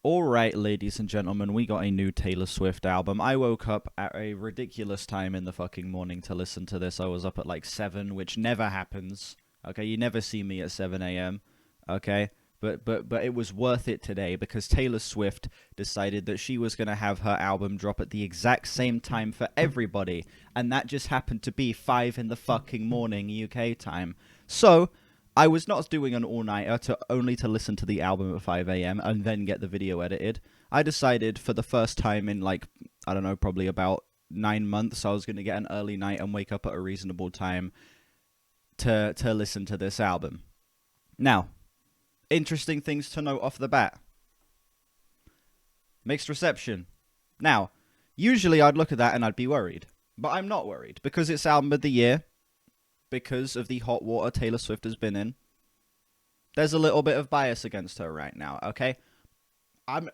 Alright, ladies and gentlemen, we got a new Taylor Swift album. I woke up at a ridiculous time in the fucking morning to listen to this. I was up at like 7, which never happens. Okay, you never see me at 7 a.m. Okay? But it was worth it today because Taylor Swift decided that she was going to have her album drop at the exact same time for everybody. And that just happened to be 5 in the fucking morning UK time. So I was not doing an all-nighter only to listen to the album at 5 a.m. and then get the video edited. I decided for the first time in like, I don't know, probably about 9 months, I was going to get an early night and wake up at a reasonable time to listen to this album. Now, interesting things to note off the bat. Mixed reception. Now, usually I'd look at that and I'd be worried. But I'm not worried because it's album of the year. Because of the hot water Taylor Swift has been in. There's a little bit of bias against her right now, okay?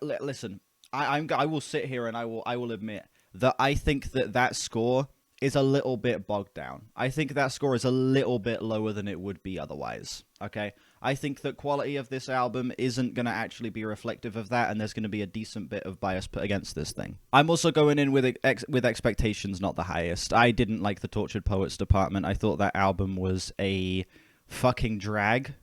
Listen, I will sit here and I will admit that I think that score is a little bit bogged down. I think that score is a little bit lower than it would be otherwise, okay? I think that quality of this album isn't going to actually be reflective of that, and there's going to be a decent bit of bias put against this thing. I'm also going in with expectations not the highest. I didn't like the Tortured Poets Department. I thought that album was a fucking drag,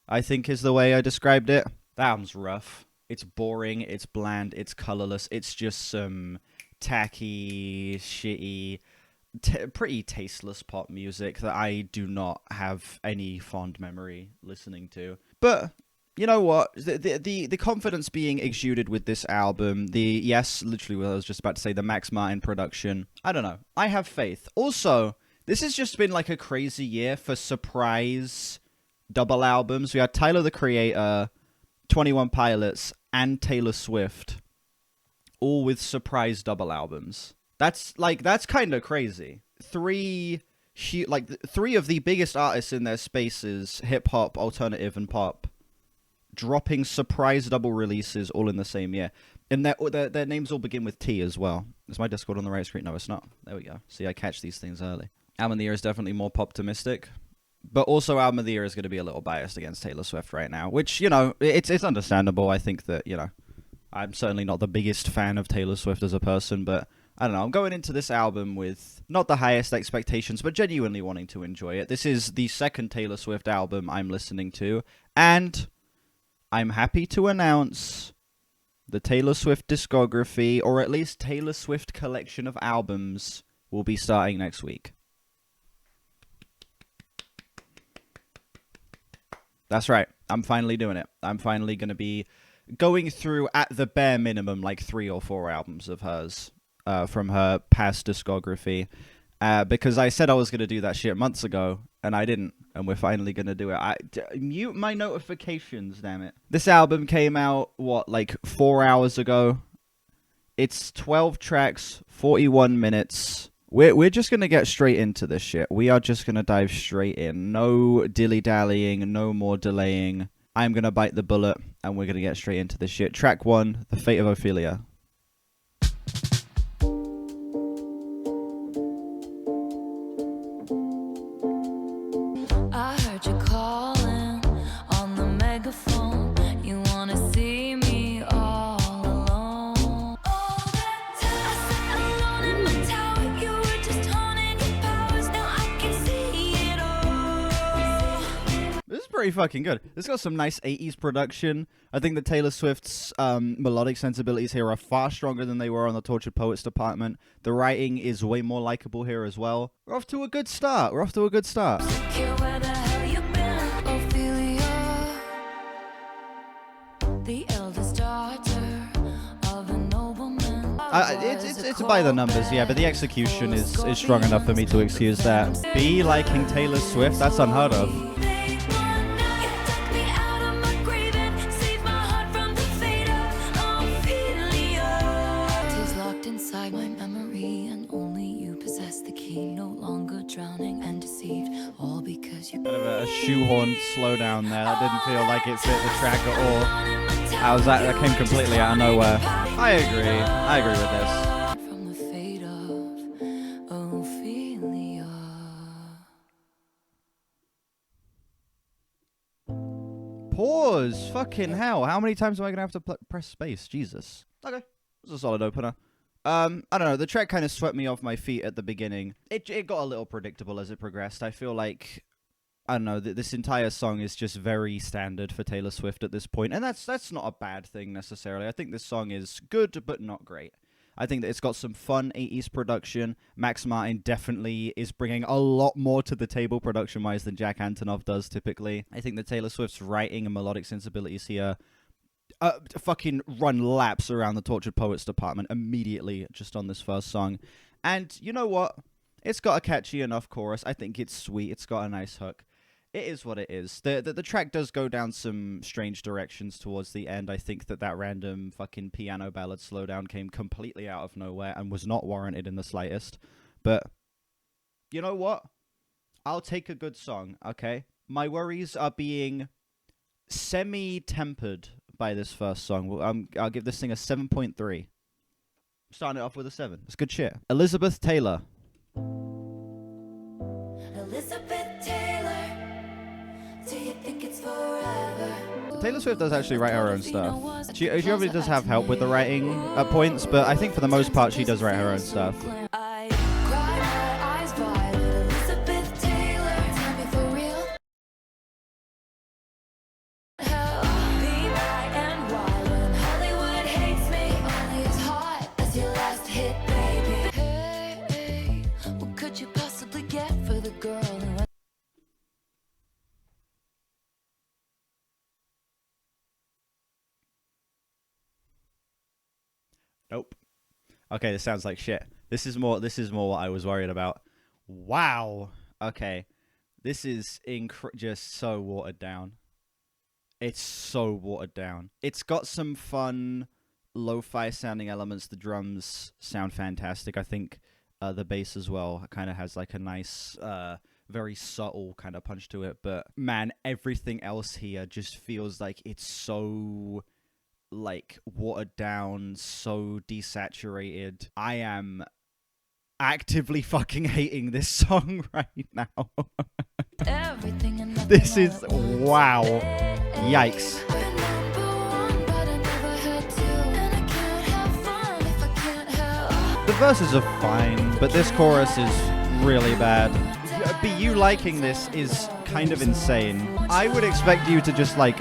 I think is the way I described it. That album's rough. It's boring, it's bland, it's colorless. It's just some tacky, shitty, pretty tasteless pop music that I do not have any fond memory listening to. But you know what? The confidence being exuded with this album, literally what I was just about to say, the Max Martin production. I don't know. I have faith. Also, this has just been like a crazy year for surprise double albums. We had Tyler the Creator, 21 Pilots, and Taylor Swift, all with surprise double albums. That's kind of crazy. Three of the biggest artists in their spaces, hip hop, alternative, and pop, dropping surprise double releases all in the same year. And their names all begin with T as well. Is my Discord on the right screen? No, it's not. There we go. See, I catch these things early. Album of the Year is definitely more pop-optimistic. But also Album of the Year is going to be a little biased against Taylor Swift right now. Which, you know, it's understandable. I think that, you know, I'm certainly not the biggest fan of Taylor Swift as a person, but I don't know, I'm going into this album with not the highest expectations, but genuinely wanting to enjoy it. This is the second Taylor Swift album I'm listening to, and I'm happy to announce the Taylor Swift discography, or at least Taylor Swift collection of albums, will be starting next week. That's right, I'm finally doing it. I'm finally going to be going through, at the bare minimum, like 3 or 4 albums of hers. From her past discography, because I said I was going to do that shit months ago, and I didn't, and we're finally going to do it. Mute my notifications, damn it. This album came out, like 4 hours ago? It's 12 tracks, 41 minutes. We're just going to get straight into this shit. We are just going to dive straight in. No dilly-dallying, no more delaying. I'm going to bite the bullet, and we're going to get straight into this shit. Track 1, The Fate of Ophelia. Pretty fucking good. It's got some nice 80s production. I think that Taylor Swift's melodic sensibilities here are far stronger than they were on the Tortured Poets Department. The writing is way more likable here as well. We're off to a good start. The eldest daughter of a nobleman. It's by the numbers, yeah, but the execution is strong enough for me to excuse that. Be liking Taylor Swift, that's unheard of. Kind of a shoehorn slowdown there. That didn't feel like it fit the track at all. That came completely out of nowhere. I agree with this. From the fate of Ophelia. Pause Fucking hell. How many times am I going to have to press space? Jesus. Okay. It's a solid opener. I don't know. The track kind of swept me off my feet at the beginning. It got a little predictable as it progressed. I feel like, I don't know, this entire song is just very standard for Taylor Swift at this point. And that's not a bad thing necessarily. I think this song is good, but not great. I think that it's got some fun 80s production. Max Martin definitely is bringing a lot more to the table production-wise than Jack Antonoff does typically. I think that Taylor Swift's writing and melodic sensibilities here fucking run laps around the Tortured Poets department immediately just on this first song. And you know what? It's got a catchy enough chorus. I think it's sweet. It's got a nice hook. It is what it is. The track does go down some strange directions towards the end. I think that random fucking piano ballad slowdown came completely out of nowhere and was not warranted in the slightest. But you know what? I'll take a good song, okay? My worries are being semi-tempered by this first song. I'll give this thing a 7.3. Starting it off with a 7. It's good shit. Elizabeth Taylor. Elizabeth Taylor. Do you think it's forever? Taylor Swift does actually write her own stuff. She obviously does have help with the writing at points, but I think for the most part she does write her own stuff. I cry my eyes violet. Elizabeth Taylor. Tell me for real. Hell, be my and why when Hollywood hates me only as hot as your last hit, baby. Hey, what could you possibly get for the girl who Nope. Okay, this sounds like shit. This is more what I was worried about. Wow. Okay. This is just so watered down. It's so watered down. It's got some fun lo-fi sounding elements. The drums sound fantastic. I think the bass as well kind of has like a nice very subtle kind of punch to it, but man, everything else here just feels like it's so like watered down, so desaturated. I am actively fucking hating this song right now. This is wow. Yikes. The verses are fine, but this chorus is really bad. But you liking this is kind of insane. I would expect you to just like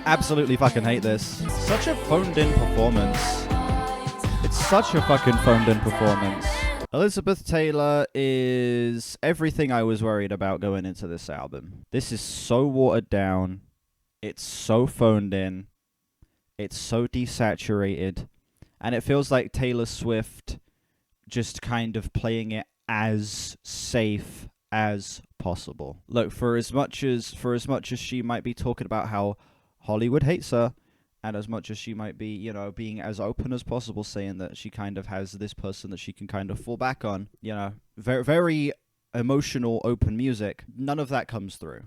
absolutely fucking hate this. Such a phoned in performance. It's such a fucking phoned in performance. Elizabeth Taylor is everything I was worried about going into this album. This is so watered down. It's so phoned in. It's so desaturated. And it feels like Taylor Swift just kind of playing it as safe as possible. Look, for as much as she might be talking about how Hollywood hates her, and as much as she might be, you know, being as open as possible, saying that she kind of has this person that she can kind of fall back on, you know, very, very emotional, open music, none of that comes through.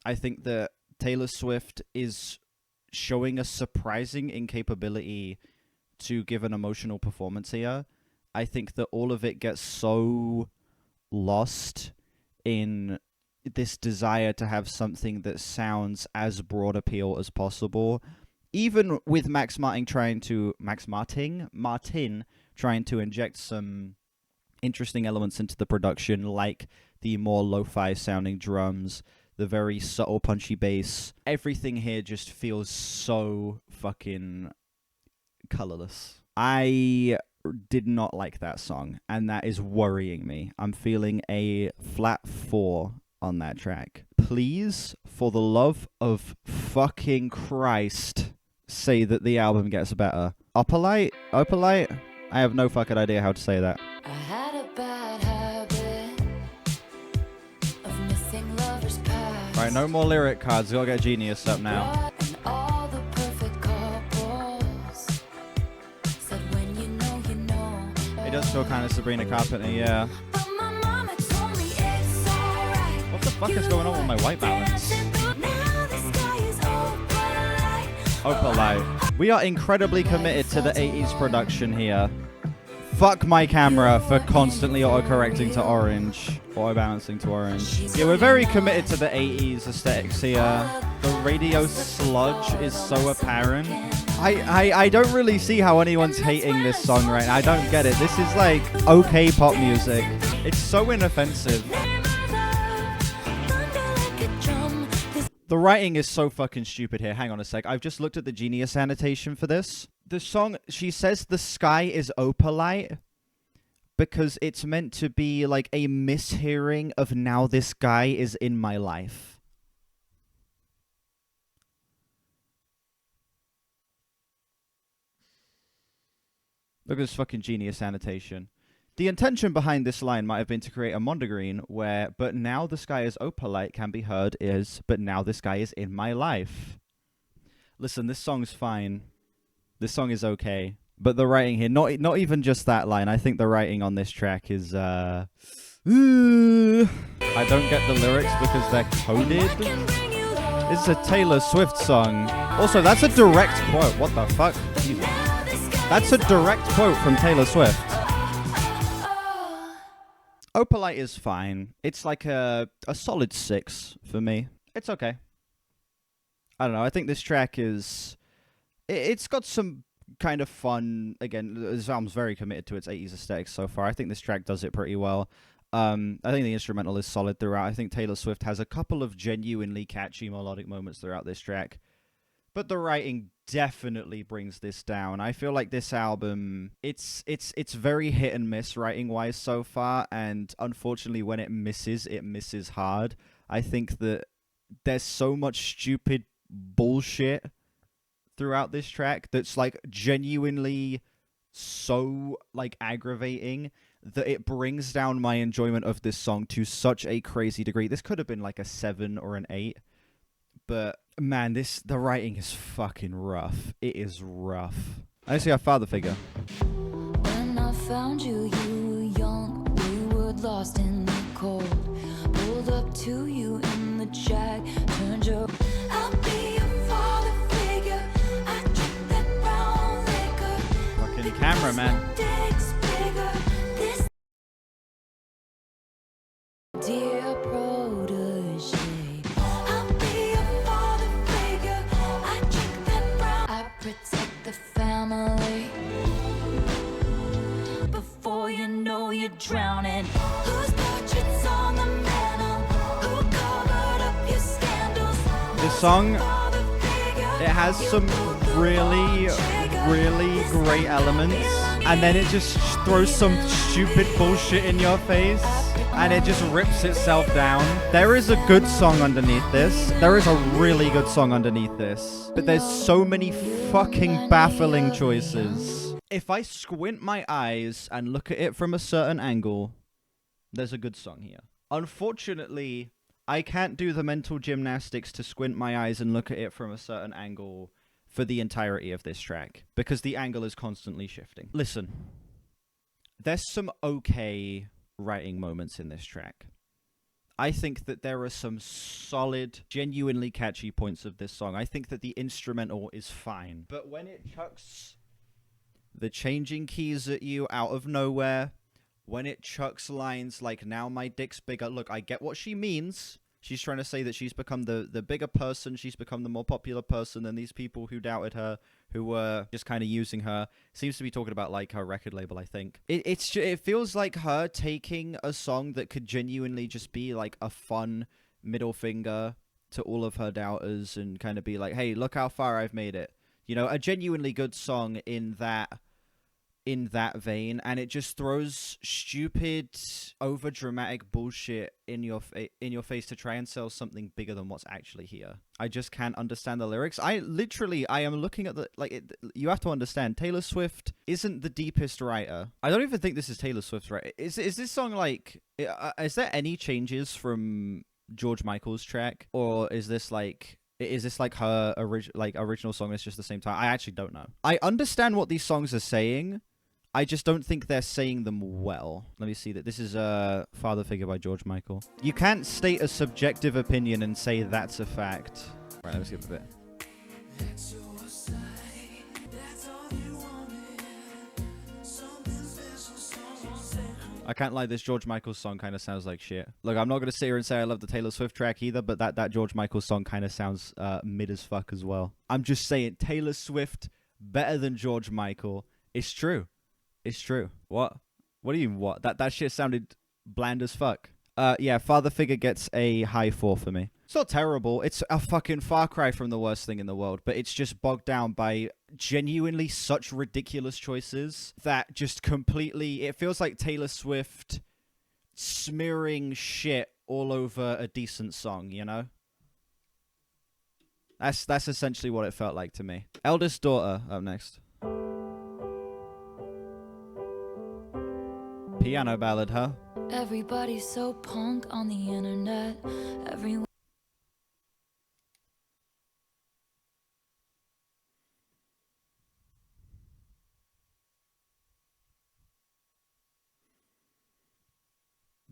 I think that Taylor Swift is showing a surprising incapability to give an emotional performance here. I think that all of it gets so lost in this desire to have something that sounds as broad appeal as possible. Even with Martin trying to inject some interesting elements into the production, like the more lo-fi sounding drums, the very subtle punchy bass. Everything here just feels so fucking colorless. I did not like that song, and that is worrying me. I'm feeling a flat 4 on that track. Please, for the love of fucking Christ, say that the album gets better. Opalite? I have no fucking idea how to say that. I had a bad habit of missing lovers past. Right, no more lyric cards. Gotta get Genius up now. And all the perfect couples said when you know. It does feel kind of Sabrina Carpenter, yeah. But my mama told me it's alright. What the fuck is going on with my white balance? Now the sky is Opalite. Opalite. We are incredibly committed to the 80s production here. Fuck my camera for constantly auto-correcting to orange. Auto-balancing to orange. Yeah, we're very committed to the 80s aesthetics here. The radio sludge is so apparent. I don't really see how anyone's hating this song right now. I don't get it. This is like okay pop music. It's so inoffensive. The writing is so fucking stupid here. Hang on a sec. I've just looked at the Genius annotation for this. The song, she says the sky is opalite because it's meant to be like a mishearing of now this guy is in my life. Look at this fucking Genius annotation. The intention behind this line might have been to create a mondegreen where, but now the sky is opalite can be heard is, but now this guy is in my life. Listen, this song's fine. This song is okay. But the writing here, not even just that line. I think the writing on this track is, I don't get the lyrics because they're coded. This is a Taylor Swift song. Also, that's a direct quote. What the fuck? Jesus. That's a direct quote from Taylor Swift. Opalite is fine. It's like a solid 6 for me. It's okay. I don't know. I think this track is... It's got some kind of fun... Again, this album's very committed to its 80s aesthetics so far. I think this track does it pretty well. I think the instrumental is solid throughout. I think Taylor Swift has a couple of genuinely catchy melodic moments throughout this track. But the writing definitely brings this down. I feel like this album, it's very hit and miss writing-wise so far, and unfortunately when it misses hard. I think that there's so much stupid bullshit throughout this track that's like genuinely so like aggravating that it brings down my enjoyment of this song to such a crazy degree. This could have been like a 7 or an 8. But man, the writing is fucking rough. It is rough. I see our father figure. When I found you, you were young, we were lost in the cold. Pulled up to you in the jack, turned your... I'll be your father figure. I drink that brown liquor. Fucking camera, man. Dear protege. Protect the family. Before you know you're drowning. Whose portraits on the mantle? Who covered up your scandals? This song, it has some really, really great elements, and then it just throws some stupid bullshit in your face, and it just rips itself down. There is a good song underneath this. There is a really good song underneath this. But there's so many fucking baffling choices. If I squint my eyes and look at it from a certain angle, there's a good song here. Unfortunately, I can't do the mental gymnastics to squint my eyes and look at it from a certain angle for the entirety of this track, because the angle is constantly shifting. Listen, there's some okay writing moments in this track. I think that there are some solid, genuinely catchy points of this song. I think that the instrumental is fine. But when it chucks the changing keys at you out of nowhere, when it chucks lines like, now my dick's bigger, look, I get what she means. She's trying to say that she's become the bigger person. She's become the more popular person than these people who doubted her, who were just kind of using her. Seems to be talking about like her record label, I think. It feels like her taking a song that could genuinely just be like a fun middle finger to all of her doubters and kind of be like, hey, look how far I've made it. You know, a genuinely good song in that vein, and it just throws stupid, over-dramatic bullshit in your face to try and sell something bigger than what's actually here. I just can't understand the lyrics. I am looking at you have to understand, Taylor Swift isn't the deepest writer. I don't even think this is Taylor Swift's writer. Is this song like... is there any changes from George Michael's track? Or is this like... Is this like her original song? It's just the same time. I actually don't know. I understand what these songs are saying. I just don't think they're saying them well. Let me see that. This is Father Figure by George Michael. You can't state a subjective opinion and say that's a fact. Right, let's skip a bit. I can't lie, this George Michael song kind of sounds like shit. Look, I'm not going to sit here and say I love the Taylor Swift track either, but that George Michael song kind of sounds mid as fuck as well. I'm just saying, Taylor Swift better than George Michael. It's true. It's true. What? What do you mean, what? That shit sounded bland as fuck. Yeah, Father Figure gets a high 4 for me. It's not terrible. It's a fucking far cry from the worst thing in the world, but it's just bogged down by genuinely such ridiculous choices that just completely... It feels like Taylor Swift smearing shit all over a decent song, you know? That's essentially what it felt like to me. Eldest Daughter up next. Piano ballad, huh? Everybody's so punk on the internet. Everyone.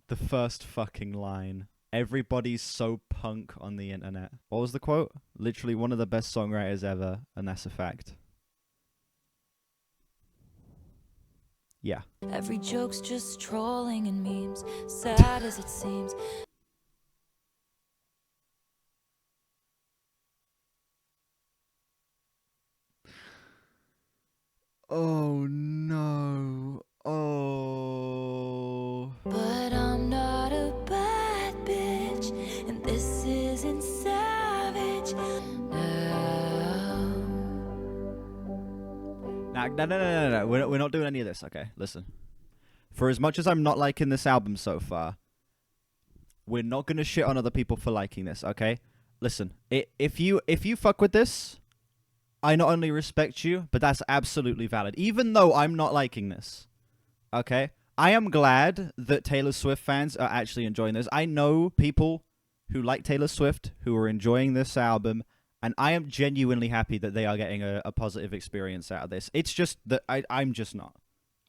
The first fucking line. Everybody's so punk on the internet. What was the quote? Literally one of the best songwriters ever, and that's a fact. Yeah. Every joke's just trolling and memes, sad as it seems. Oh no. Oh. But I'm not a bad bitch, and this isn't savage. No. We're not doing any of this, okay? Listen. For as much as I'm not liking this album so far, we're not gonna shit on other people for liking this, okay? Listen, if you fuck with this, I not only respect you, but that's absolutely valid. Even though I'm not liking this, okay? I am glad that Taylor Swift fans are actually enjoying this. I know people who like Taylor Swift who are enjoying this album, and I am genuinely happy that they are getting a positive experience out of this. It's just that I'm just not,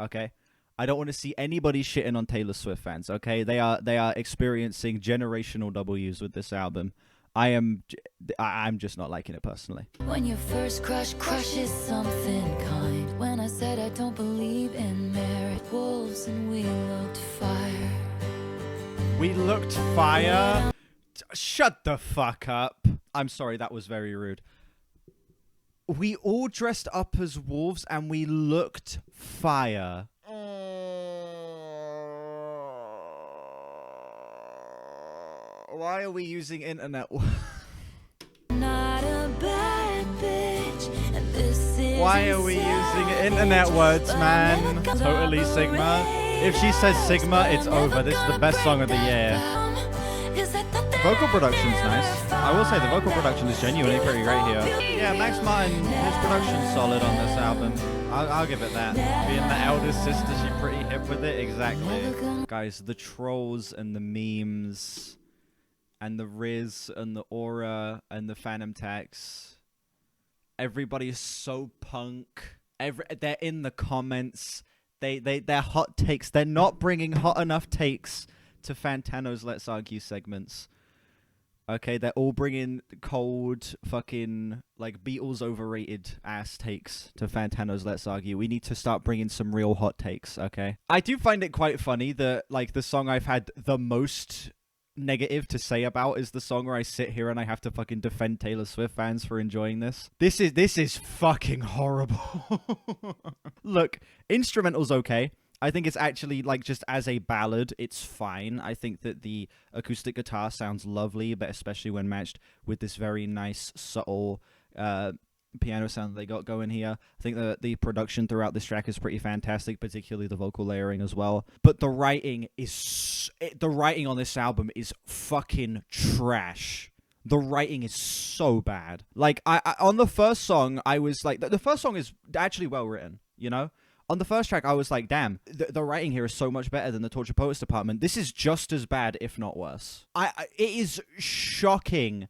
okay? I don't want to see anybody shitting on Taylor Swift fans, okay? They are experiencing generational W's with this album. I'm just not liking it personally. When your first crush crushes something kind. When I said I don't believe in merit, wolves and we looked fire. We looked fire? Shut the fuck up. I'm sorry, that was very rude. We all dressed up as wolves and we looked fire. Why are we using internet? Not a bad bitch, and this is Why are we using internet words, man? Totally Sigma. If she says Sigma, it's over. This is the best song of the year. Vocal production's nice. I will say the vocal production is genuinely pretty great here. Yeah, Max Martin, his production's solid on this album. I'll give it that. Being the eldest sister, she's pretty hip with it. Exactly. Guys, the trolls and the memes and the Riz and the Aura and the Phantom Tax. Everybody is so punk. They're in the comments. They're hot takes. They're not bringing hot enough takes to Fantano's Let's Argue segments. Okay, they're all bringing cold, fucking, like, Beatles overrated ass takes to Fantano's Let's Argue. We need to start bringing some real hot takes, okay? I do find it quite funny that, like, the song I've had the most negative to say about is the song where I sit here and I have to fucking defend Taylor Swift fans for enjoying this. This is fucking horrible. Look, instrumental's okay. I think it's actually, like, just as a ballad, it's fine. I think that the acoustic guitar sounds lovely, but especially when matched with this very nice, subtle piano sound they got going here. I think that the production throughout this track is pretty fantastic, particularly the vocal layering as well. But the writing on this album is fucking trash. The writing is so bad. Like, I on the first song, I was like, the first song is actually well written, you know? On the first track, I was like, damn, the writing here is so much better than the Torture Poets department. This is just as bad, if not worse. It is shocking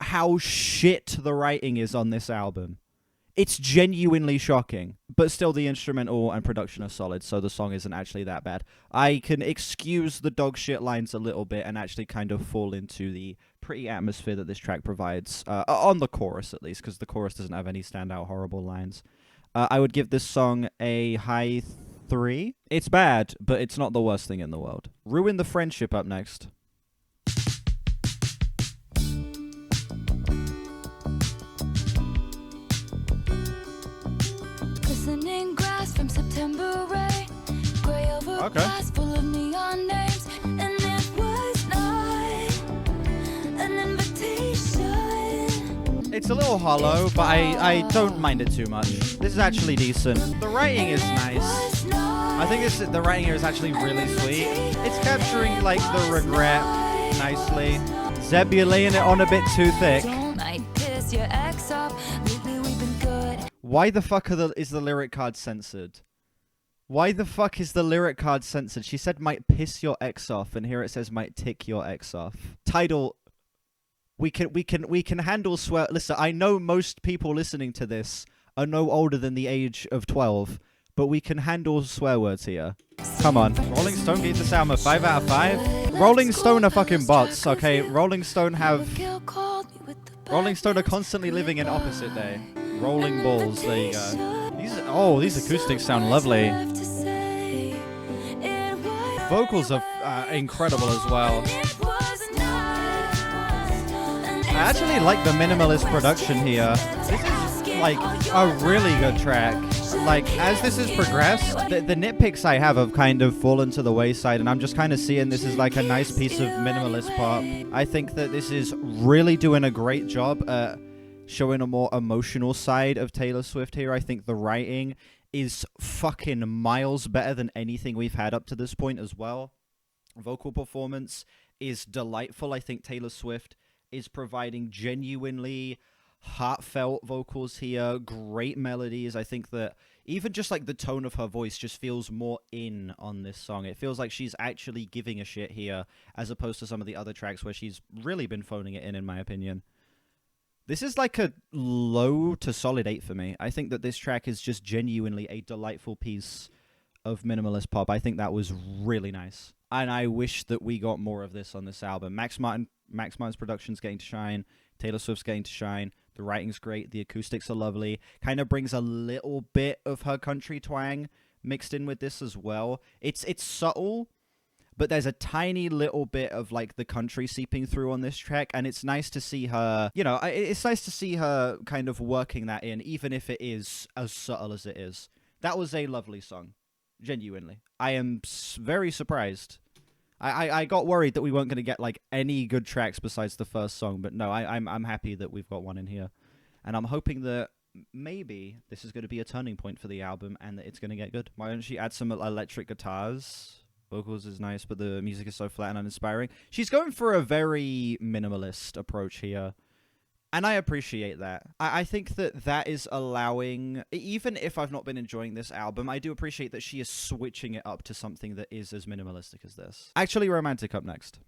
how shit the writing is on this album. It's genuinely shocking. But still, the instrumental and production are solid, so the song isn't actually that bad. I can excuse the dog shit lines a little bit and actually kind of fall into the pretty atmosphere that this track provides, on the chorus at least, because the chorus doesn't have any standout horrible lines. I would give this song a high 3. It's bad, but it's not the worst thing in the world. Ruin the Friendship up next. Glistening grass from September rain, gray overcast full of neon names, and it was not an invitation. It's a little hollow, but I don't mind it too much. This is actually decent. The writing is nice. I think the writing here is actually really sweet. It's capturing like the regret nicely. Zeb, you're laying it on a bit too thick. Why the fuck is the lyric card censored? Why the fuck is the lyric card censored? She said might piss your ex off, and here it says might tick your ex off. Title. We can handle swear. Listen, I know most people listening to this are no older than the age of 12, but we can handle swear words here. Come on. Rolling Stone gave this album a 5 out of 5. Rolling Stone are fucking bots, okay? Rolling Stone are constantly living in opposite day. Rolling balls, there you go. These acoustics sound lovely. Vocals are incredible as well. I actually like the minimalist production here. This is like a really good track. Like, as this has progressed, the nitpicks I have kind of fallen to the wayside, and I'm just kind of seeing this as like a nice piece of minimalist pop. I think that this is really doing a great job at showing a more emotional side of Taylor Swift here. I think the writing is fucking miles better than anything we've had up to this point as well. Vocal performance is delightful. I think Taylor Swift is providing genuinely heartfelt vocals here, great melodies. I think that even just like the tone of her voice just feels more in on this song. It feels like she's actually giving a shit here, as opposed to some of the other tracks where she's really been phoning it in my opinion. This is like a low to solid 8 for me. I think that this track is just genuinely a delightful piece of minimalist pop. I think that was really nice. And I wish that we got more of this on this album. Max Martin's production's getting to shine. Taylor Swift's getting to shine. The writing's great. The acoustics are lovely. Kind of brings a little bit of her country twang mixed in with this as well. It's subtle, but there's a tiny little bit of like the country seeping through on this track, and it's nice to see her, you know, it's nice to see her kind of working that in, even if it is as subtle as it is. That was a lovely song. Genuinely. I am very surprised. I got worried that we weren't going to get like any good tracks besides the first song, but no, I'm happy that we've got one in here. And I'm hoping that maybe this is going to be a turning point for the album and that it's going to get good. Why don't she add some electric guitars? Vocals is nice, but the music is so flat and uninspiring. She's going for a very minimalist approach here. And I appreciate that. I think that is allowing, even if I've not been enjoying this album, I do appreciate that she is switching it up to something that is as minimalistic as this. Actually Romantic up next.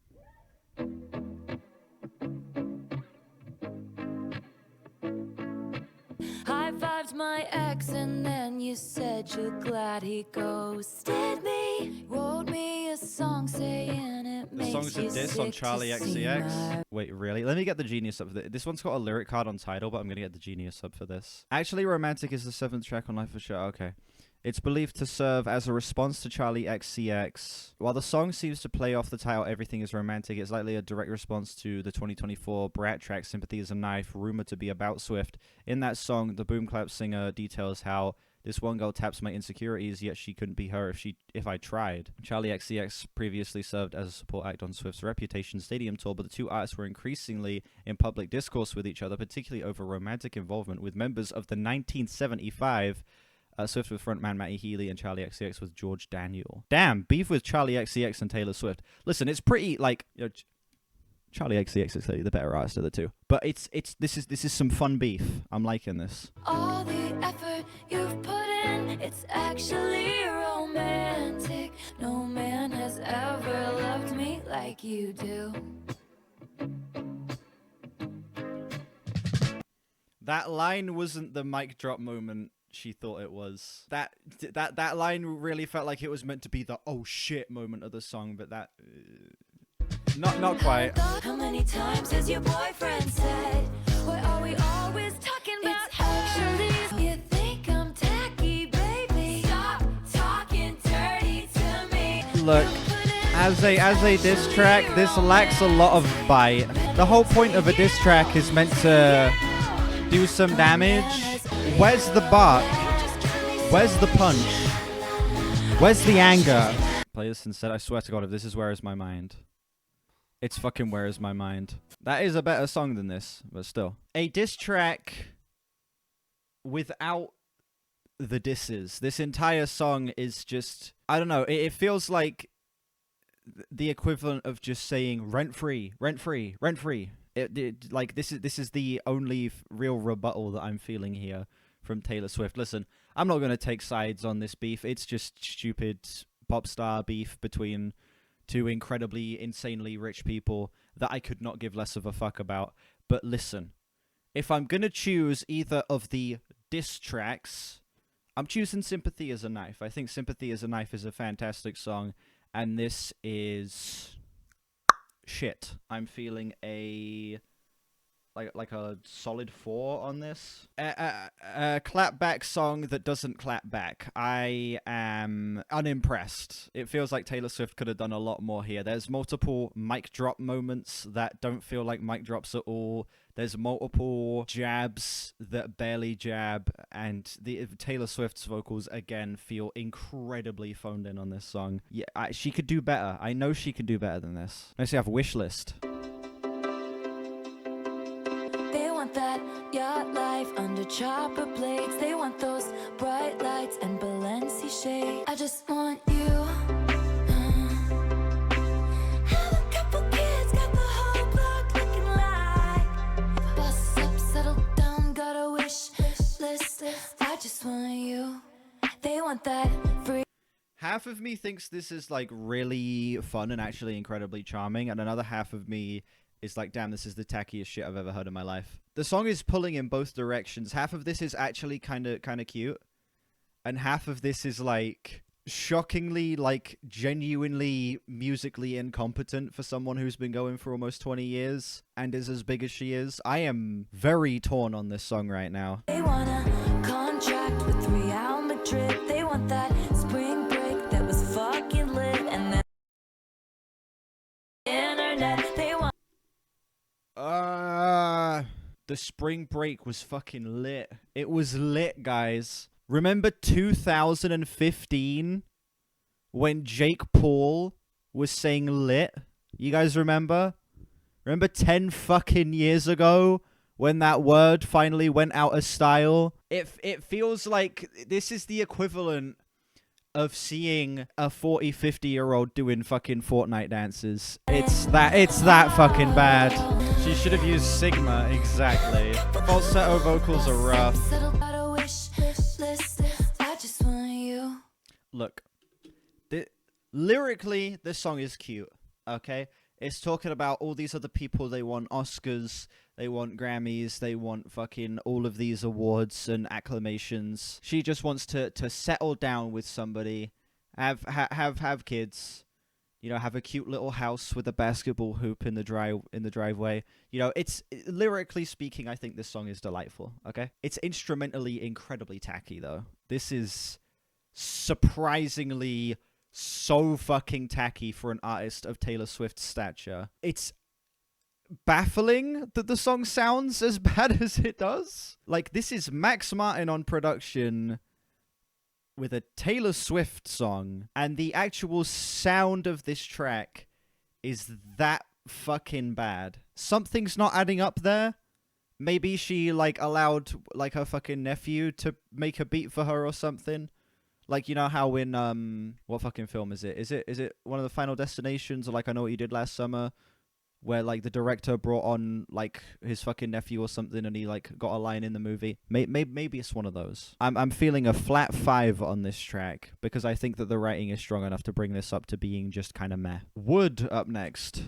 High-fived my ex and then you said you're glad he ghosted me. Wrote me a song saying it makes The song's a diss on Charli XCX. Wait, really? Let me get the Genius up for this. This one's got a lyric card on title, but I'm going to get the Genius up for this. Actually Romantic is the 7th track on Life of Show. Okay. It's believed to serve as a response to Charli XCX. While the song seems to play off the title Everything is Romantic, it's likely a direct response to the 2024 Brat track Sympathy is a Knife, rumored to be about Swift. In that song, the boom clap singer details how this one girl taps my insecurities, yet she couldn't be her if I tried. Charli XCX previously served as a support act on Swift's Reputation Stadium tour, but the two artists were increasingly in public discourse with each other, particularly over romantic involvement with members of the 1975 Swift with frontman Matty Healy and Charli XCX with George Daniel. Damn, beef with Charli XCX and Taylor Swift. Listen, it's pretty like, you know, Charli XCX is clearly the better artist of the two, but this is some fun beef. I'm liking this. All the effort you've put in, it's actually romantic. No man has ever loved me like you do. That line wasn't the mic drop moment she thought it was. That line really felt like it was meant to be the oh shit moment of the song, but that not quite. How many times has your boyfriend said, why are we always talking about actually? You think I'm tacky, baby? Stop talking Look, as a diss track, this lacks a lot of bite. The whole point of a diss track is meant to do some damage. Where's the bark? Where's the punch? Where's the anger? Play this instead. I swear to God, if this is Where Is My Mind, it's fucking Where Is My Mind. That is a better song than this, but still. A diss track without the disses. This entire song is just, I don't know, it feels like the equivalent of just saying rent free, rent free, rent free. Like this is the only real rebuttal that I'm feeling here from Taylor Swift. Listen, I'm not going to take sides on this beef. It's just stupid pop star beef between two incredibly, insanely rich people that I could not give less of a fuck about. But listen, if I'm going to choose either of the diss tracks, I'm choosing Sympathy As a Knife. I think Sympathy As a Knife is a fantastic song, and this is shit. I'm feeling a like a solid 4 on this. A clapback song that doesn't clap back. I am unimpressed. It feels like Taylor Swift could have done a lot more here. There's multiple mic drop moments that don't feel like mic drops at all. There's multiple jabs that barely jab, and the Taylor Swift's vocals again feel incredibly phoned in on this song. Yeah, she could do better. I know she can do better than this. Next we have Wishlist. They want that yacht life under chopper blades. They want those bright lights and Balenci shade. I just want you. Have a couple kids, got the whole block looking like. Bust up, settle down, got a wish list. I just want you. They want that free. Half of me thinks this is like really fun and actually incredibly charming, and another half of me is like, damn, this is the tackiest shit I've ever heard in my life. The song is pulling in both directions. Half of this is actually kind of cute, and half of this is like shockingly, like genuinely musically incompetent for someone who's been going for almost 20 years and is as big as she is. I am very torn on this song right now. They want a contract with Real Madrid. They want that spring break that was fucking lit, and then internet. They want the spring break was fucking lit. It was lit, guys. Remember 2015 when Jake Paul was saying lit? You guys remember? Remember 10 fucking years ago when that word finally went out of style? It feels like this is the equivalent of seeing a 40, 50-year-old doing fucking Fortnite dances. It's that fucking bad. She should have used Sigma, exactly. Falsetto vocals are rough. Look, lyrically, this song is cute, okay? It's talking about all these other people. They want Oscars, they want Grammys, they want fucking all of these awards and acclamations. She just wants to settle down with somebody, have kids, you know, have a cute little house with a basketball hoop in the driveway. You know, it's lyrically speaking, I think this song is delightful, okay? It's instrumentally incredibly tacky though. This is surprisingly so fucking tacky for an artist of Taylor Swift's stature. It's baffling that the song sounds as bad as it does. Like, this is Max Martin on production with a Taylor Swift song, and the actual sound of this track is that fucking bad. Something's not adding up there. Maybe she, like, allowed, like, her fucking nephew to make a beat for her or something. Like, you know how in, what fucking film is it? Is it one of the Final Destinations, or like I Know What You Did Last Summer, where like the director brought on like his fucking nephew or something, and he like got a line in the movie? Maybe it's one of those. I'm feeling a flat 5 on this track because I think that the writing is strong enough to bring this up to being just kind of meh. Wood up next.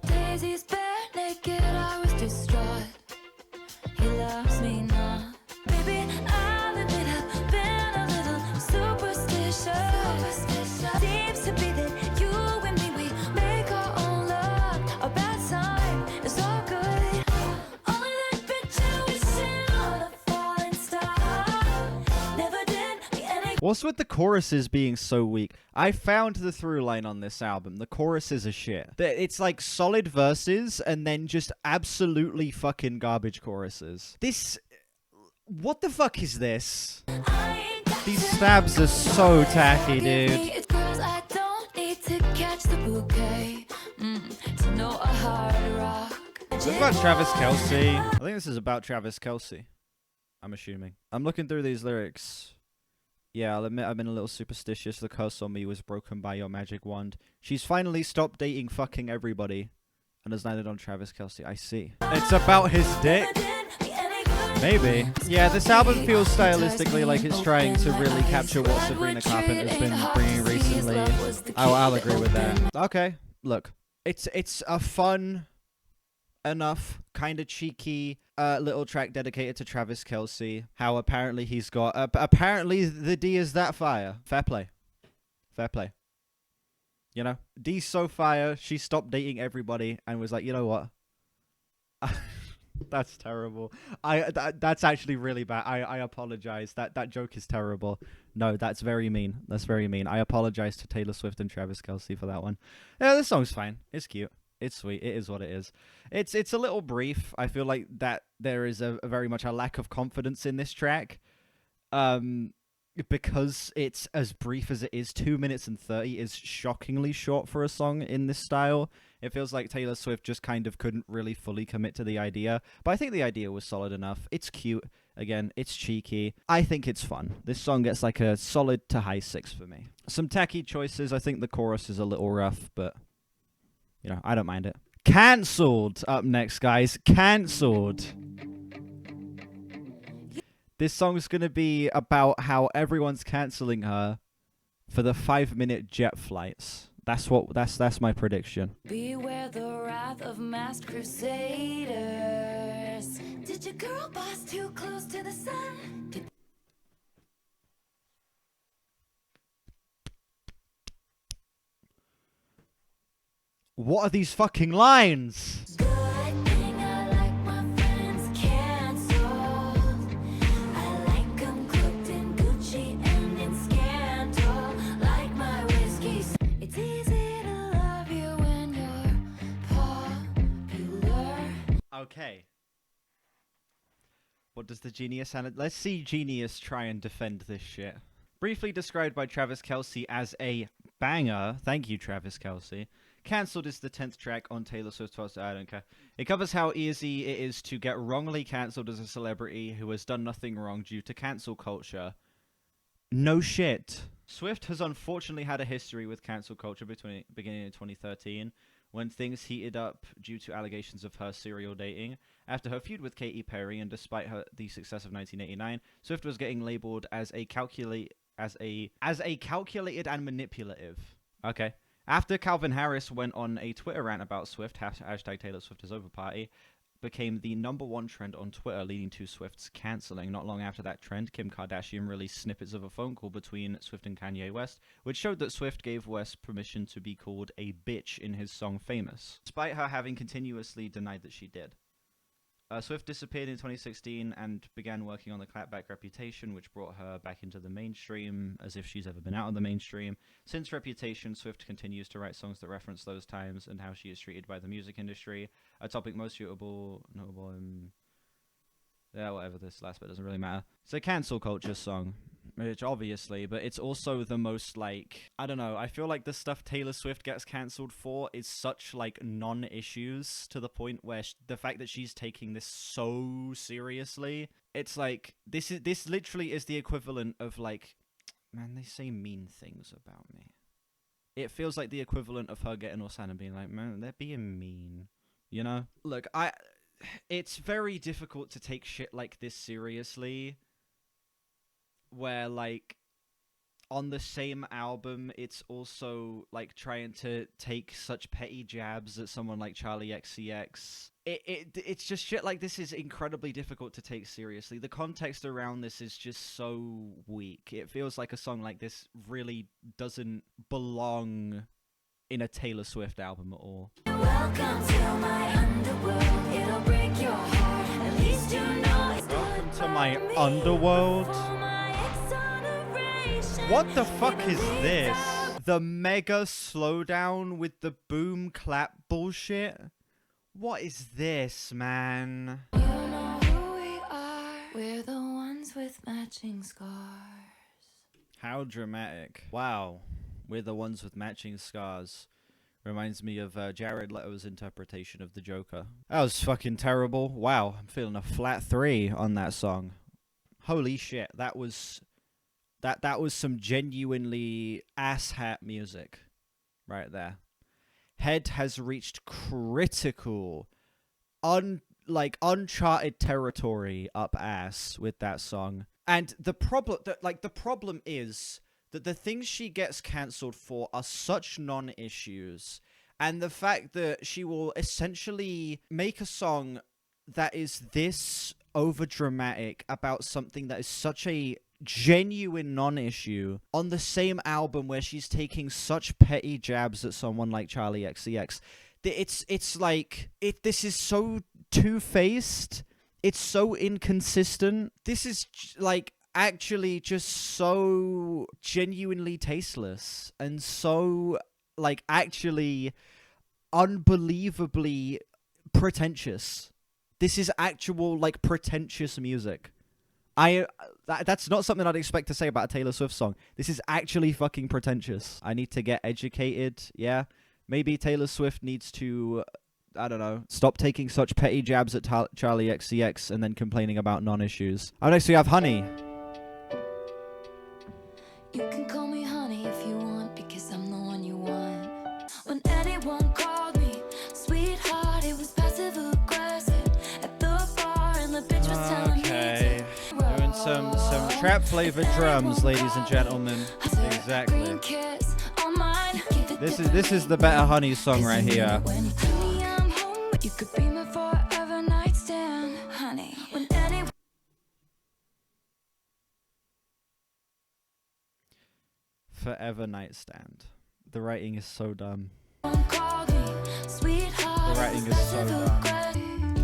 Daisy's bare naked, I was distraught. He loves me not. Baby, I'll admit I've been a little superstitious. Seems to be that you and me, we make our own luck. A bad sign is all good. Only that bitch I was in on a falling star. What's with the choruses being so weak? I found the through line on this album. The choruses are shit. It's like solid verses and then just absolutely fucking garbage choruses. What the fuck is this? These stabs are so tacky, dude. Is this about Travis Kelce? I think this is about Travis Kelce. I'm assuming. I'm looking through these lyrics. Yeah, I'll admit I've been a little superstitious. The curse on me was broken by your magic wand. She's finally stopped dating fucking everybody and has landed on Travis Kelce. I see. It's about his dick. Maybe. Yeah, this album feels stylistically like it's trying to really capture what Sabrina Carpenter's been bringing recently. I'll agree with that. Okay, look. It's a fun enough, kind of cheeky little track dedicated to Travis Kelce. How apparently he's got... apparently the D is that fire. Fair play. Fair play. You know? D's so fire, she stopped dating everybody and was like, you know what? That's terrible. That's actually really bad. I apologize. That joke is terrible. No, that's very mean. That's very mean. I apologize to Taylor Swift and Travis Kelce for that one. Yeah, this song's fine. It's cute. It's sweet. It is what it is. It's a little brief. I feel like that there is a very much a lack of confidence in this track. Because it's as brief as it is. 2 minutes and 30 is shockingly short for a song in this style. It feels like Taylor Swift just kind of couldn't really fully commit to the idea. But I think the idea was solid enough. It's cute. Again, it's cheeky. I think it's fun. This song gets like a solid to high 6 for me. Some tacky choices. I think the chorus is a little rough, but... you know, I don't mind it. Cancelled up next, guys. Cancelled. This song's going to be about how everyone's cancelling her for the 5-minute jet flights. That's my prediction. Beware the wrath of masked crusaders. Did your girl boss too close to the sun? What are these fucking lines? Good thing I like my friends canceled. I like 'em cooked in Gucci and in scandal. Like my whiskey. It's easy to love you when you're popular. Okay. What does the genius... let's see Genius try and defend this shit. Briefly described by Travis Kelce as a banger. Thank you, Travis Kelce. Cancelled is the 10th track on Taylor Swift's first I Don't Care. It covers how easy it is to get wrongly cancelled as a celebrity who has done nothing wrong due to cancel culture. No shit. Swift has unfortunately had a history with cancel culture beginning in 2013, when things heated up due to allegations of her serial dating. After her feud with Katy Perry, and despite the success of 1989, Swift was getting labeled as calculated and manipulative. Okay. After Calvin Harris went on a Twitter rant about Swift, hashtag Taylor Swift is over party, became the #1 trend on Twitter, leading to Swift's cancelling. Not long after that trend, Kim Kardashian released snippets of a phone call between Swift and Kanye West, which showed that Swift gave West permission to be called a bitch in his song Famous, despite her having continuously denied that she did. Swift disappeared in 2016 and began working on the Clapback Reputation, which brought her back into the mainstream, as if she's ever been out of the mainstream. Since Reputation, Swift continues to write songs that reference those times and how she is treated by the music industry, a topic most notable yeah, whatever, this last bit doesn't really matter. It's a cancel culture song, which obviously, but it's also the most, like, I don't know, I feel like the stuff Taylor Swift gets cancelled for is such, like, non-issues, to the point where the fact that she's taking this so seriously, it's like, this literally is the equivalent of, like, man, they say mean things about me. It feels like the equivalent of her getting Orsan and being like, man, they're being mean, you know? Look, it's very difficult to take shit like this seriously, where, like, on the same album, it's also, like, trying to take such petty jabs at someone like Charli XCX. It's just shit like this is incredibly difficult to take seriously. The context around this is just so weak. It feels like a song like this really doesn't belong in a Taylor Swift album at all. Welcome to my underworld. It'll break your heart. At least you know it's Welcome to my underworld. for my exoneration. What the fuck is this? The mega slowdown with the boom clap bullshit? What is this, man? You know who we are. We're the ones with matching scars. How dramatic. Wow. We're the ones with matching scars. Reminds me of Jared Leto's interpretation of the Joker. That was fucking terrible. Wow, I'm feeling a flat 3 on that song. Holy shit, that was some genuinely asshat music right there. Head has reached critical, uncharted territory up ass with that song. And the problem is that the things she gets cancelled for are such non-issues, and the fact that she will essentially make a song that is this overdramatic about something that is such a genuine non-issue on the same album where she's taking such petty jabs at someone like Charli XCX. It's like this is so two-faced. It's so inconsistent. This is like actually just so genuinely tasteless and so like actually unbelievably pretentious. This is actual like pretentious music. That's not something I'd expect to say about a Taylor Swift song. This is actually fucking pretentious. I need to get educated. Yeah, maybe Taylor Swift needs to, I don't know, stop taking such petty jabs at Charli XCX and then complaining about non-issues. Oh, next we have Honey. You can call me honey if you want, because I'm the one you want. When anyone called me sweetheart, it was passive aggressive at the bar, and the bitch was telling me to doing some trap flavored drums, ladies and gentlemen. Exactly. This is the better Honey song right here. When you tell me I'm home, you could be my forever nightstand, honey. When anyone Forever nightstand. The writing is so dumb. called me sweetheart, The writing is so dumb.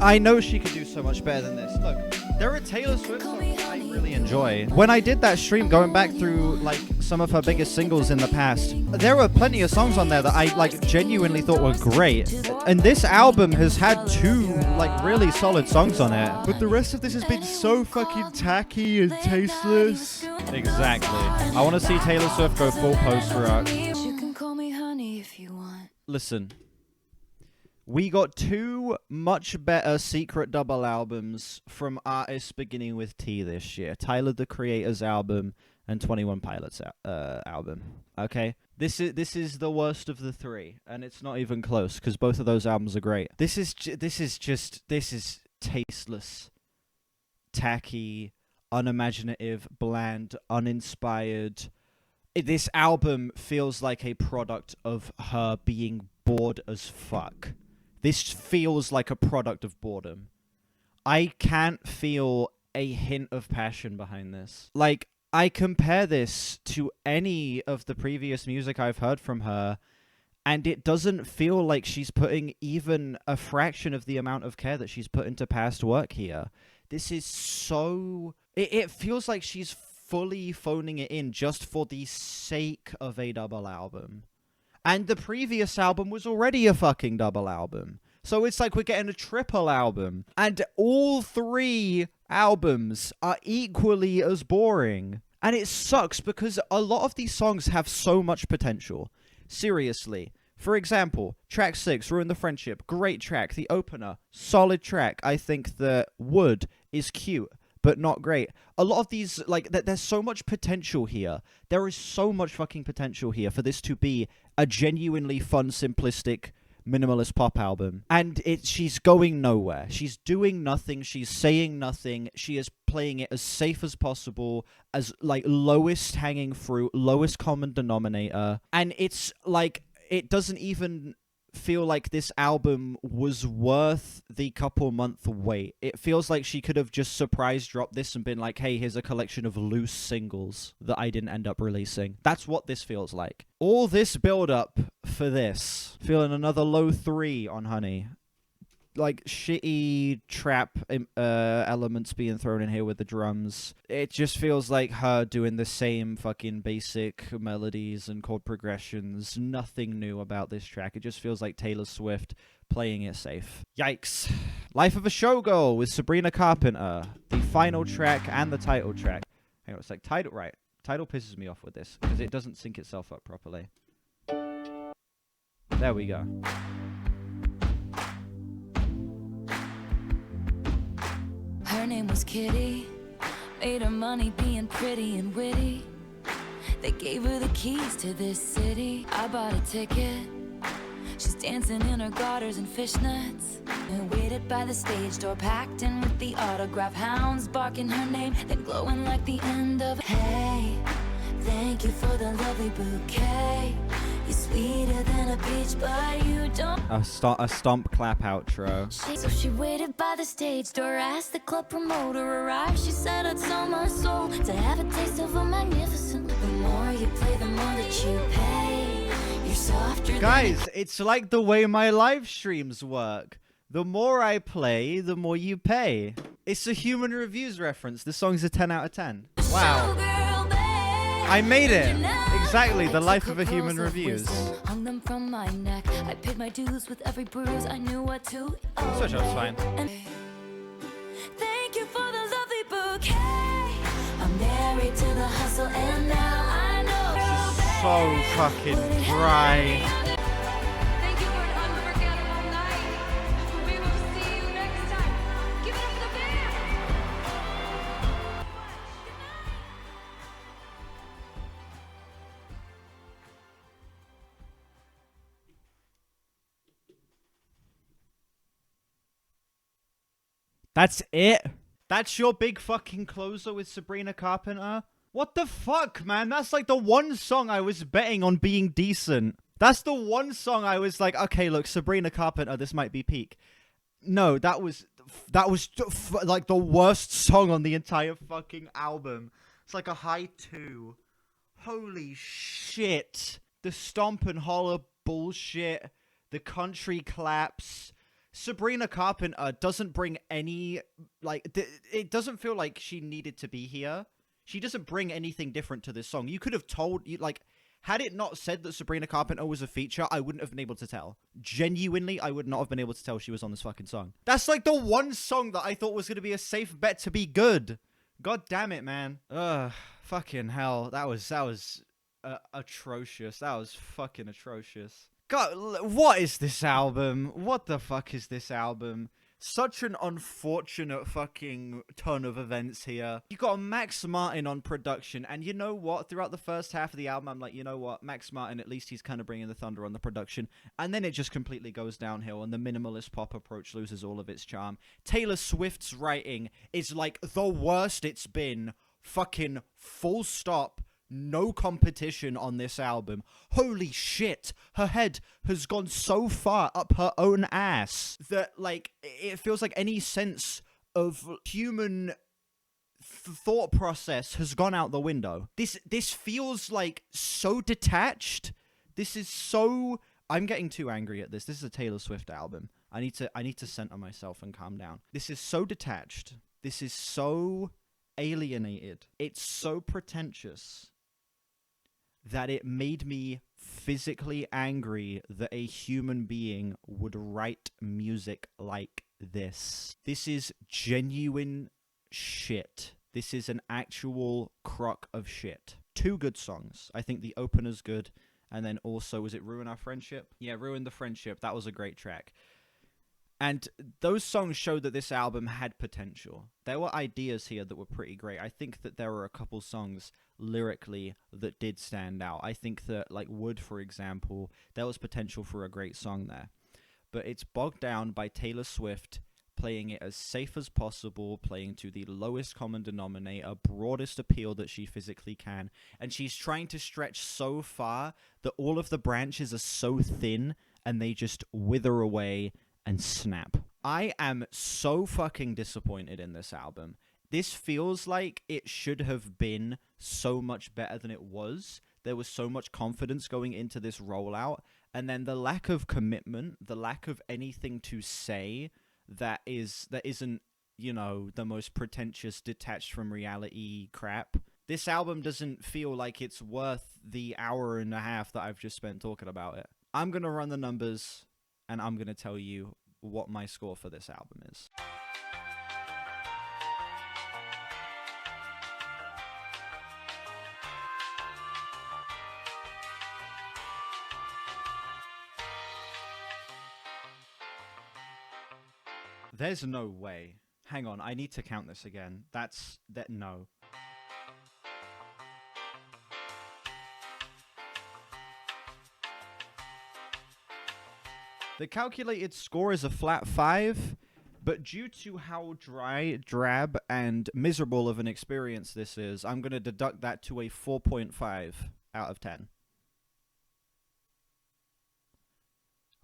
I know she could do so much better than this. Look, there are Taylor Swift songs I really enjoy. When I did that stream, going back through like some of her biggest singles in the past, there were plenty of songs on there that I like genuinely thought were great. And this album has had 2 like really solid songs on it. But the rest of this has been so fucking tacky and tasteless. Exactly. I want to see Taylor Swift go full post-rock. You can call me honey if you want. Listen. We got 2 much better secret double albums from artists beginning with T this year. Tyler, the Creator's album and 21 Pilots album. Okay? This is the worst of the 3, and it's not even close because both of those albums are great. This is tasteless, tacky, unimaginative, bland, uninspired. This album feels like a product of her being bored as fuck. This feels like a product of boredom. I can't feel a hint of passion behind this. Like, I compare this to any of the previous music I've heard from her, and it doesn't feel like she's putting even a fraction of the amount of care that she's put into past work here. This is so... It feels like she's fully phoning it in just for the sake of a double album. And the previous album was already a fucking double album. So it's like we're getting a triple album. And all 3 albums are equally as boring. And it sucks because a lot of these songs have so much potential. Seriously. For example, track 6, Ruin the Friendship. Great track. The opener, solid track. I think the Wood is cute, but not great. A lot of these, like, there's so much potential here. There is so much fucking potential here for this to be a genuinely fun, simplistic, minimalist pop album. And she's going nowhere. She's doing nothing. She's saying nothing. She is playing it as safe as possible, as, like, lowest hanging fruit, lowest common denominator. And it's, like, it doesn't even feel like this album was worth the couple month wait. It feels like she could have just surprise dropped this and been like, hey, here's a collection of loose singles that I didn't end up releasing. That's what this feels like. All this build up for this. Feeling another low 3 on Honey. like shitty trap elements being thrown in here with the drums. It just feels like her doing the same fucking basic melodies and chord progressions. Nothing new about this track. It just feels like Taylor Swift playing it safe. Yikes. Life of a Showgirl with Sabrina Carpenter. The final track and the title track. Hang on, it's like title, right. Title pisses me off with this because it doesn't sync itself up properly. There we go. Her name was Kitty, made her money being pretty and witty. They gave her the keys to this city. I bought a ticket. She's dancing in her garters and fishnets, and waited by the stage door, packed in with the autograph hounds, barking her name, then glowing like the end of. Hey, thank you for the lovely bouquet. You're sweeter than a peach, but you don't. A stomp clap outro. So she waited by the stage door, asked the club promoter arrive. She said I'd sell my soul to have a taste of a magnificent. The more you play, the more that you pay. You're softer. Guys, it's like the way my live streams work. The more I play, the more you pay. It's a Human Reviews reference. This song's a 10 out of 10. Wow. I made it. Exactly, the life of a Human Reviews. Hung them from my neck. I paid my dues with every bruise. I knew what to owe. Such a fine. Thank you for the lovely bouquet. I'm married to the hustle, and now I know. So fucking dry. Thank you for an unforgettable night. We will see you next time. Give it up for the band. That's it? That's your big fucking closer with Sabrina Carpenter? What the fuck, man? That's like the one song I was betting on being decent. That's the one song I was like, okay, look, Sabrina Carpenter, this might be peak. No, that was like the worst song on the entire fucking album. It's like a high 2. Holy shit. The stomp and holler bullshit. The country claps. Sabrina Carpenter doesn't bring any, like, it doesn't feel like she needed to be here. She doesn't bring anything different to this song. You could have told, like, had it not said that Sabrina Carpenter was a feature, I wouldn't have been able to tell. Genuinely, I would not have been able to tell she was on this fucking song. That's like the one song that I thought was going to be a safe bet to be good. God damn it, man. Ugh, fucking hell. That was atrocious. That was fucking atrocious. God, what is this album? What the fuck is this album? Such an unfortunate fucking ton of events here. You got Max Martin on production, and you know what? Throughout the first half of the album, I'm like, you know what? Max Martin, at least he's kind of bringing the thunder on the production. And then it just completely goes downhill, and the minimalist pop approach loses all of its charm. Taylor Swift's writing is like the worst it's been. Fucking full stop. No competition on this album. Holy shit. Her head has gone so far up her own ass that, like, it feels like any sense of human thought process has gone out the window. This feels like so detached. This is so... I'm getting too angry at this. This is a Taylor Swift album. I need to center myself and calm down. This is so detached. This is so alienated. It's so pretentious that it made me physically angry that a human being would write music like this. This is genuine shit. This is an actual crock of shit. 2 good songs. I think the opener's good, and then also, was it Ruin Our Friendship? Yeah, Ruin the Friendship. That was a great track. And those songs showed that this album had potential. There were ideas here that were pretty great. I think that there were a couple songs lyrically that did stand out. I think that, like Wood, for example, there was potential for a great song there. But it's bogged down by Taylor Swift playing it as safe as possible, playing to the lowest common denominator, broadest appeal that she physically can. And she's trying to stretch so far that all of the branches are so thin and they just wither away and snap. I am so fucking disappointed in this album. This feels like it should have been so much better than it was. There was so much confidence going into this rollout, and then the lack of commitment, the lack of anything to say that isn't, you know, the most pretentious, detached from reality crap. This album doesn't feel like it's worth the hour and a half that I've just spent talking about it. I'm going to run the numbers, and I'm going to tell you what my score for this album is. There's no way. Hang on, I need to count this again. No. The calculated score is a flat 5, but due to how dry, drab, and miserable of an experience this is, I'm going to deduct that to a 4.5 out of 10.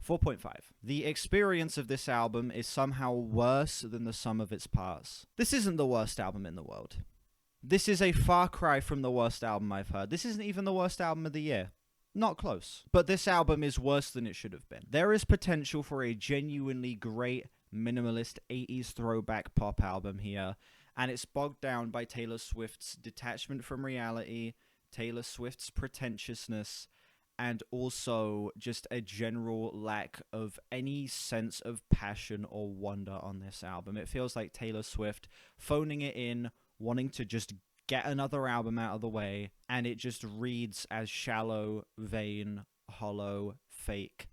4.5. The experience of this album is somehow worse than the sum of its parts. This isn't the worst album in the world. This is a far cry from the worst album I've heard. This isn't even the worst album of the year. Not close. But this album is worse than it should have been. There is potential for a genuinely great minimalist 80s throwback pop album here, and it's bogged down by Taylor Swift's detachment from reality, Taylor Swift's pretentiousness, and also just a general lack of any sense of passion or wonder on this album. It feels like Taylor Swift phoning it in, wanting to just get another album out of the way, and it just reads as shallow, vain, hollow, fake,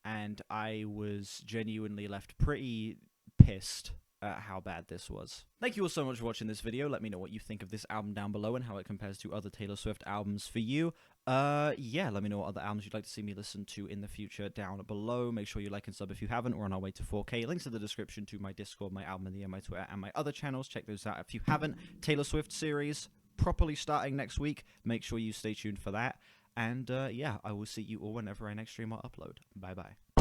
and I was genuinely left pretty pissed at how bad this was. Thank you all so much for watching this video. Let me know what you think of this album down below and how it compares to other Taylor Swift albums for you. Yeah, let me know what other albums you'd like to see me listen to in the future down below. Make sure you like and sub if you haven't. We're on our way to 4K. Links in the description to my Discord, my album of the year, my Twitter, and my other channels. Check those out if you haven't. Taylor Swift series properly starting next week. Make sure you stay tuned for that. And yeah, I will see you all whenever I next stream or upload. Bye-bye.